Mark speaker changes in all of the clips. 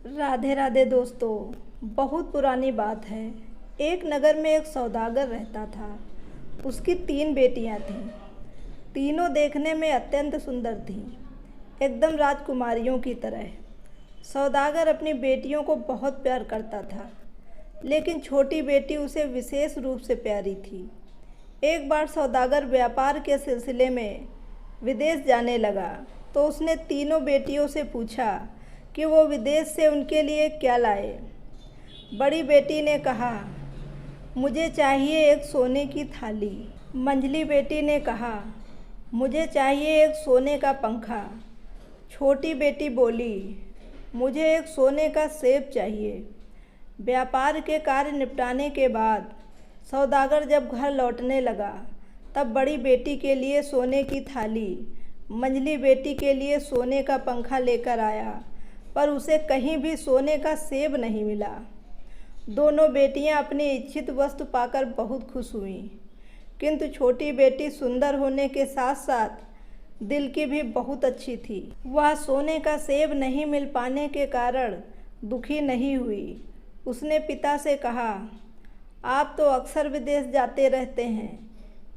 Speaker 1: राधे राधे दोस्तों। बहुत पुरानी बात है। एक नगर में एक सौदागर रहता था। उसकी 3 बेटियां थीं। तीनों देखने में अत्यंत सुंदर थीं, एकदम राजकुमारियों की तरह। सौदागर अपनी बेटियों को बहुत प्यार करता था, लेकिन छोटी बेटी उसे विशेष रूप से प्यारी थी। एक बार सौदागर व्यापार के सिलसिले में विदेश जाने लगा, तो उसने तीनों बेटियों से पूछा कि वो विदेश से उनके लिए क्या लाए। बड़ी बेटी ने कहा, मुझे चाहिए एक सोने की थाली। मंझली बेटी ने कहा, मुझे चाहिए एक सोने का पंखा। छोटी बेटी बोली, मुझे एक सोने का सेब चाहिए। व्यापार के कार्य निपटाने के बाद सौदागर जब घर लौटने लगा, तब बड़ी बेटी के लिए सोने की थाली, मंझली बेटी के लिए सोने का पंखा लेकर आया, पर उसे कहीं भी सोने का सेब नहीं मिला। दोनों बेटियां अपनी इच्छित वस्तु पाकर बहुत खुश हुईं, किंतु छोटी बेटी सुंदर होने के साथ साथ दिल की भी बहुत अच्छी थी। वह सोने का सेब नहीं मिल पाने के कारण दुखी नहीं हुई। उसने पिता से कहा, आप तो अक्सर विदेश जाते रहते हैं,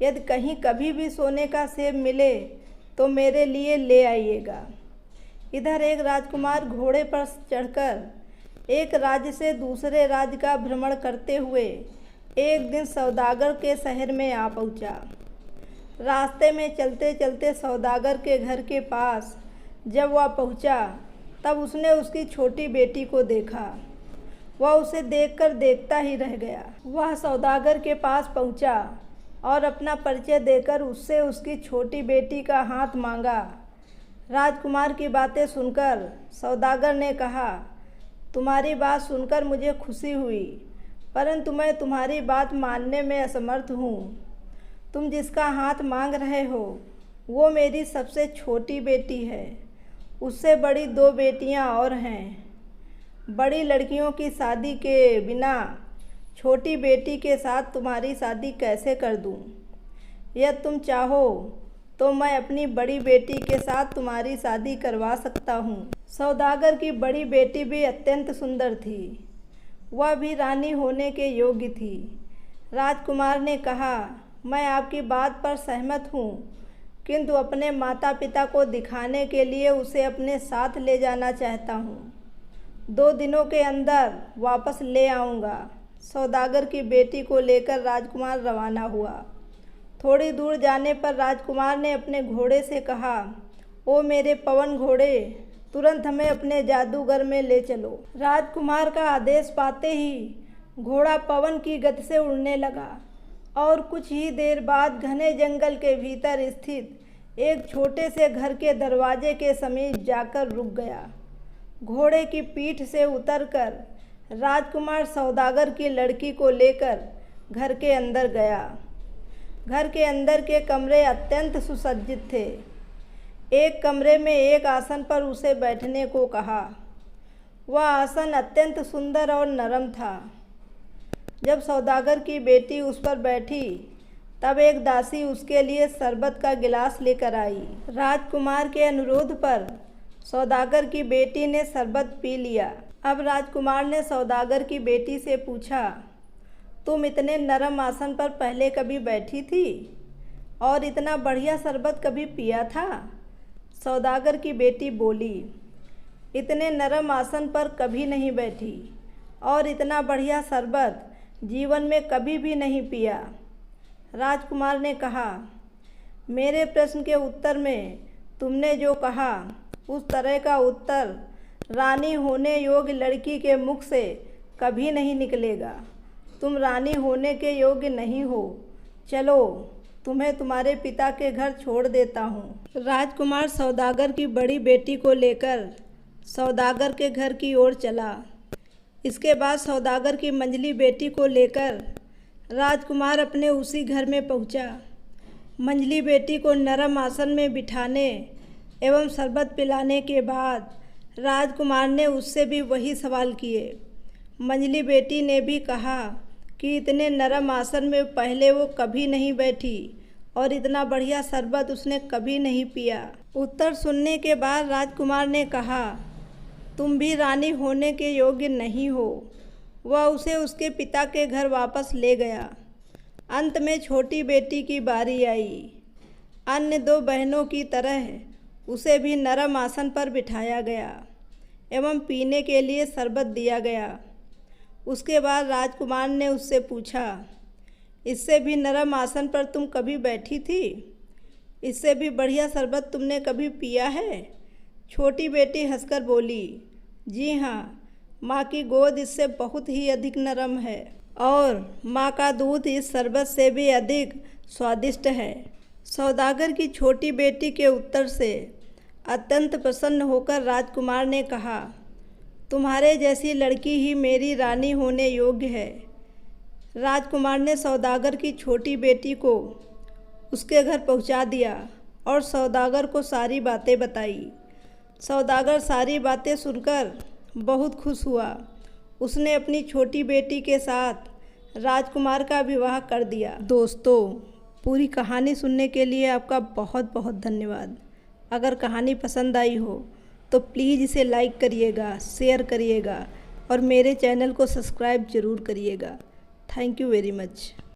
Speaker 1: यदि कहीं कभी भी सोने का सेब मिले तो मेरे लिए ले आइएगा। इधर एक राजकुमार घोड़े पर चढ़कर एक राज्य से दूसरे राज्य का भ्रमण करते हुए एक दिन सौदागर के शहर में आ पहुंचा। रास्ते में चलते चलते सौदागर के घर के पास जब वह पहुंचा, तब उसने उसकी छोटी बेटी को देखा। वह उसे देखकर देखता ही रह गया। वह सौदागर के पास पहुंचा और अपना परिचय देकर उससे उसकी छोटी बेटी का हाथ मांगा। राजकुमार की बातें सुनकर सौदागर ने कहा, तुम्हारी बात सुनकर मुझे खुशी हुई, परंतु मैं तुम्हारी बात मानने में असमर्थ हूँ। तुम जिसका हाथ मांग रहे हो वो मेरी सबसे छोटी बेटी है। उससे बड़ी 2 बेटियाँ और हैं। बड़ी लड़कियों की शादी के बिना छोटी बेटी के साथ तुम्हारी शादी कैसे कर दूँ? यदि तुम चाहो तो मैं अपनी बड़ी बेटी के साथ तुम्हारी शादी करवा सकता हूँ। सौदागर की बड़ी बेटी भी अत्यंत सुंदर थी। वह भी रानी होने के योग्य थी। राजकुमार ने कहा, मैं आपकी बात पर सहमत हूँ, किंतु अपने माता पिता को दिखाने के लिए उसे अपने साथ ले जाना चाहता हूँ। 2 दिनों के अंदर वापस ले आऊँगा। सौदागर की बेटी को लेकर राजकुमार रवाना हुआ। थोड़ी दूर जाने पर राजकुमार ने अपने घोड़े से कहा, ओ मेरे पवन घोड़े, तुरंत हमें अपने जादूगर में ले चलो। राजकुमार का आदेश पाते ही घोड़ा पवन की गति से उड़ने लगा और कुछ ही देर बाद घने जंगल के भीतर स्थित एक छोटे से घर के दरवाजे के समीप जाकर रुक गया। घोड़े की पीठ से उतरकर राजकुमार सौदागर की लड़की को लेकर घर के अंदर गया। घर के अंदर के कमरे अत्यंत सुसज्जित थे। एक कमरे में एक आसन पर उसे बैठने को कहा। वह आसन अत्यंत सुंदर और नरम था। जब सौदागर की बेटी उस पर बैठी, तब एक दासी उसके लिए शरबत का गिलास लेकर आई। राजकुमार के अनुरोध पर सौदागर की बेटी ने शरबत पी लिया। अब राजकुमार ने सौदागर की बेटी से पूछा, तुम इतने नरम आसन पर पहले कभी बैठी थी और इतना बढ़िया शरबत कभी पिया था? सौदागर की बेटी बोली, इतने नरम आसन पर कभी नहीं बैठी और इतना बढ़िया शरबत जीवन में कभी भी नहीं पिया। राजकुमार ने कहा, मेरे प्रश्न के उत्तर में तुमने जो कहा उस तरह का उत्तर रानी होने योग्य लड़की के मुख से कभी नहीं निकलेगा। तुम रानी होने के योग्य नहीं हो। चलो, तुम्हें तुम्हारे पिता के घर छोड़ देता हूँ। राजकुमार सौदागर की बड़ी बेटी को लेकर सौदागर के घर की ओर चला। इसके बाद सौदागर की मंझली बेटी को लेकर राजकुमार अपने उसी घर में पहुँचा। मंझली बेटी को नरम आसन में बिठाने एवं शरबत पिलाने के बाद राजकुमार ने उससे भी वही सवाल किए। मंझली बेटी ने भी कहा कि इतने नरम आसन में पहले वो कभी नहीं बैठी और इतना बढ़िया शरबत उसने कभी नहीं पिया। उत्तर सुनने के बाद राजकुमार ने कहा, तुम भी रानी होने के योग्य नहीं हो। वह उसे उसके पिता के घर वापस ले गया। अंत में छोटी बेटी की बारी आई। अन्य दो बहनों की तरह उसे भी नरम आसन पर बिठाया गया एवं पीने के लिए शरबत दिया गया। उसके बाद राजकुमार ने उससे पूछा, इससे भी नरम आसन पर तुम कभी बैठी थी? इससे भी बढ़िया शरबत तुमने कभी पिया है? छोटी बेटी हंसकर बोली, जी हाँ, माँ की गोद इससे बहुत ही अधिक नरम है और माँ का दूध इस शरबत से भी अधिक स्वादिष्ट है। सौदागर की छोटी बेटी के उत्तर से अत्यंत प्रसन्न होकर राजकुमार ने कहा, तुम्हारे जैसी लड़की ही मेरी रानी होने योग्य है। राजकुमार ने सौदागर की छोटी बेटी को उसके घर पहुंचा दिया और सौदागर को सारी बातें बताई। सौदागर सारी बातें सुनकर बहुत खुश हुआ। उसने अपनी छोटी बेटी के साथ राजकुमार का विवाह कर दिया। दोस्तों, पूरी कहानी सुनने के लिए आपका बहुत बहुत धन्यवाद। अगर कहानी पसंद आई हो तो प्लीज़ इसे लाइक करिएगा, शेयर करिएगा और मेरे चैनल को सब्सक्राइब ज़रूर करिएगा। Thank you very much.